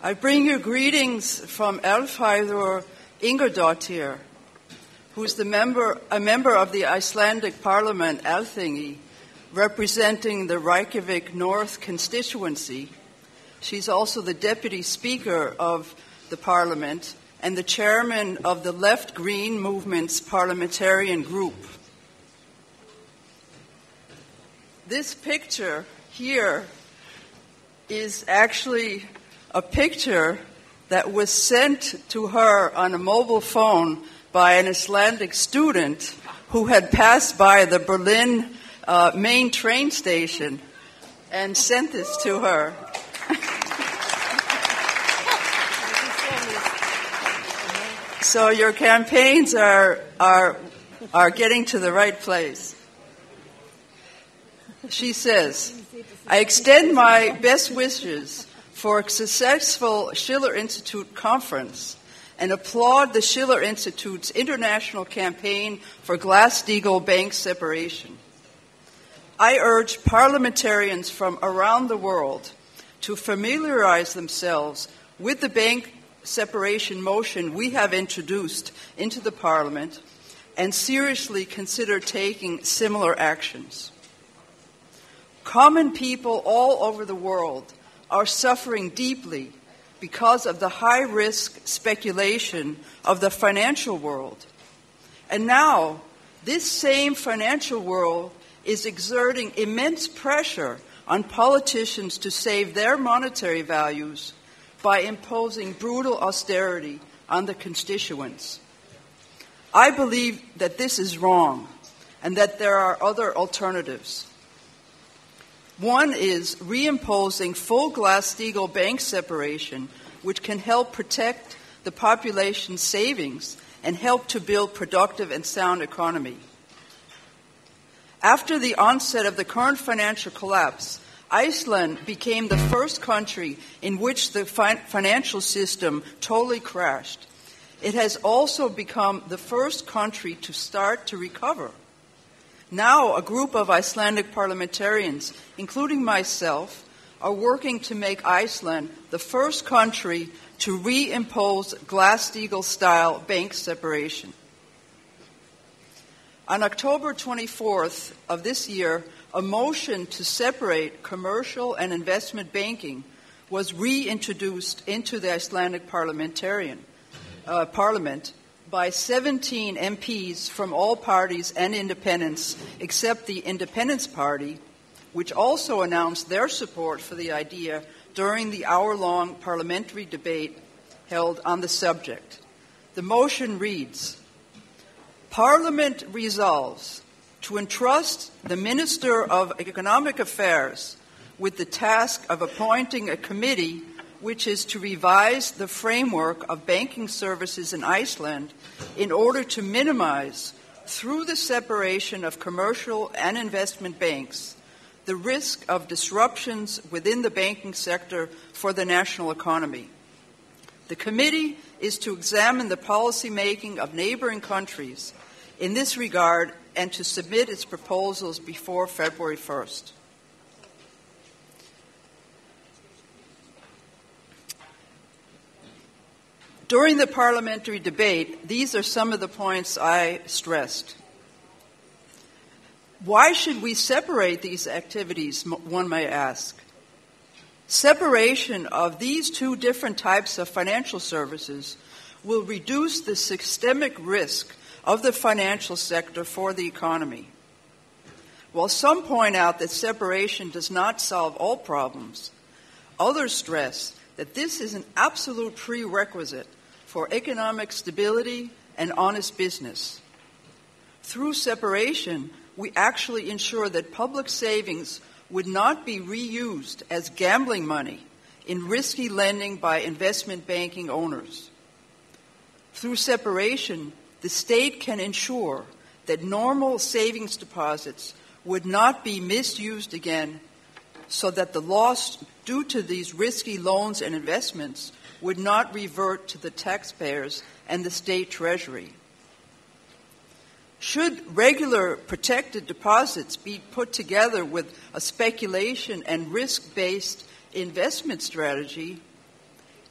I bring you greetings from Álfheidur Ingadóttir, who is a member of the Icelandic Parliament, Althingi, representing the Reykjavik North constituency. She's also the Deputy Speaker of the Parliament and the Chairman of the Left Green Movement's parliamentarian group. This picture here is actually a picture that was sent to her on a mobile phone by an Icelandic student who had passed by the Berlin main train station and sent this to her. So your campaigns are getting to the right place. She says, I extend my best wishes for a successful Schiller Institute conference and applaud the Schiller Institute's international campaign for glass-steagall bank separation. I urge parliamentarians from around the world to familiarize themselves with the bank separation motion we have introduced into the Parliament and seriously consider taking similar actions. Common people all over the world are suffering deeply because of the high-risk speculation of the financial world. And now, this same financial world is exerting immense pressure on politicians to save their monetary values by imposing brutal austerity on the constituents. I believe that this is wrong and that there are other alternatives. One is reimposing full glass-steagall bank separation, which can help protect the population's savings and help to build productive and sound economy. After the onset of the current financial collapse, Iceland became the first country in which the financial system totally crashed. It has also become the first country to start to recover. Now, a group of Icelandic parliamentarians, including myself, are working to make Iceland the first country to reimpose glass-steagall-style bank separation. On October 24th of this year, a motion to separate commercial and investment banking was reintroduced into the Icelandic parliament by 17 MPs from all parties and independents, except the Independence Party, which also announced their support for the idea during the hour-long parliamentary debate held on the subject. The motion reads, Parliament resolves to entrust the Minister of Economic Affairs with the task of appointing a committee which is to revise the framework of banking services in Iceland in order to minimize, through the separation of commercial and investment banks, the risk of disruptions within the banking sector for the national economy. The committee is to examine the policy making of neighboring countries in this regard and to submit its proposals before February 1st. During the parliamentary debate, these are some of the points I stressed. Why should we separate these activities, one may ask? Separation of these two different types of financial services will reduce the systemic risk of the financial sector for the economy. While some point out that separation does not solve all problems, others stress that this is an absolute prerequisite for economic stability and honest business. Through separation, we actually ensure that public savings would not be reused as gambling money in risky lending by investment banking owners. Through separation, the state can ensure that normal savings deposits would not be misused again, so that the loss due to these risky loans and investments would not revert to the taxpayers and the state treasury. Should regular protected deposits be put together with a speculation and risk-based investment strategy,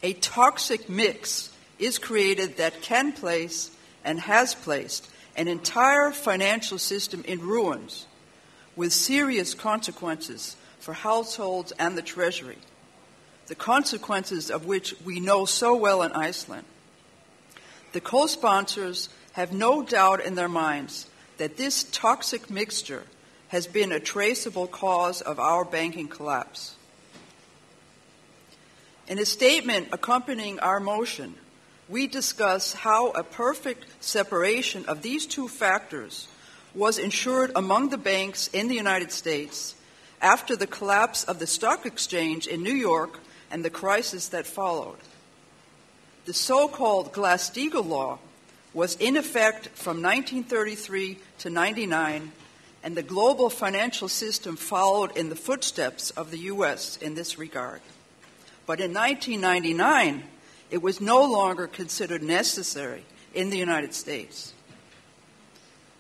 a toxic mix is created that can place and has placed an entire financial system in ruins, with serious consequences for households and the Treasury, the consequences of which we know so well in Iceland. The co-sponsors have no doubt in their minds that this toxic mixture has been a traceable cause of our banking collapse. In a statement accompanying our motion, we discuss how a perfect separation of these two factors was ensured among the banks in the United States after the collapse of the stock exchange in New York and the crisis that followed. The so-called glass-steagall law was in effect from 1933 to 99, and the global financial system followed in the footsteps of the U.S. in this regard. But in 1999, it was no longer considered necessary in the United States.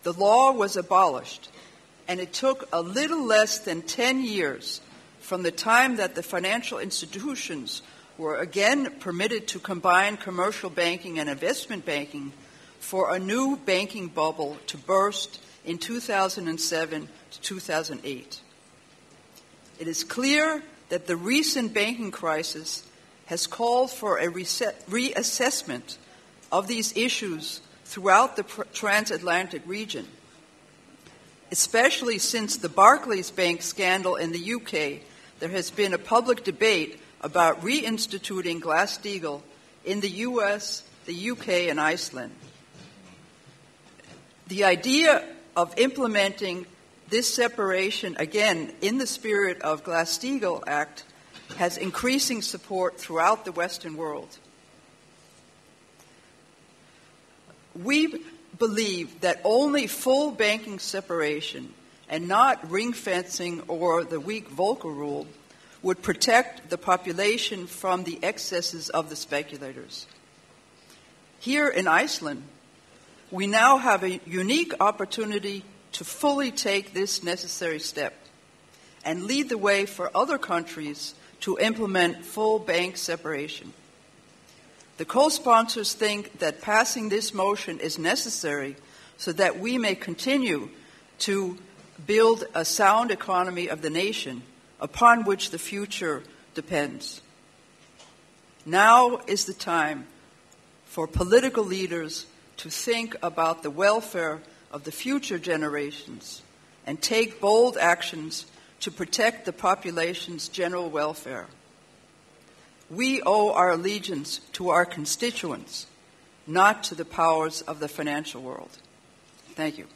The law was abolished, and it took a little less than 10 years from the time that the financial institutions were again permitted to combine commercial banking and investment banking for a new banking bubble to burst in 2007 to 2008. It is clear that the recent banking crisis has called for a reassessment of these issues throughout the transatlantic region, especially since the Barclays Bank scandal in the UK. There has been a public debate about reinstituting glass-steagall in the US, the UK, and Iceland. The idea of implementing this separation, again, in the spirit of Glass-Steagall Act, has increasing support throughout the Western world. We believe that only full banking separation and not ring-fencing or the weak Volcker rule would protect the population from the excesses of the speculators. Here in Iceland, we now have a unique opportunity to fully take this necessary step and lead the way for other countries to implement full bank separation. The co-sponsors think that passing this motion is necessary so that we may continue to build a sound economy of the nation upon which the future depends. Now is the time for political leaders to think about the welfare of the future generations and take bold actions to protect the population's general welfare. We owe our allegiance to our constituents, not to the powers of the financial world. Thank you.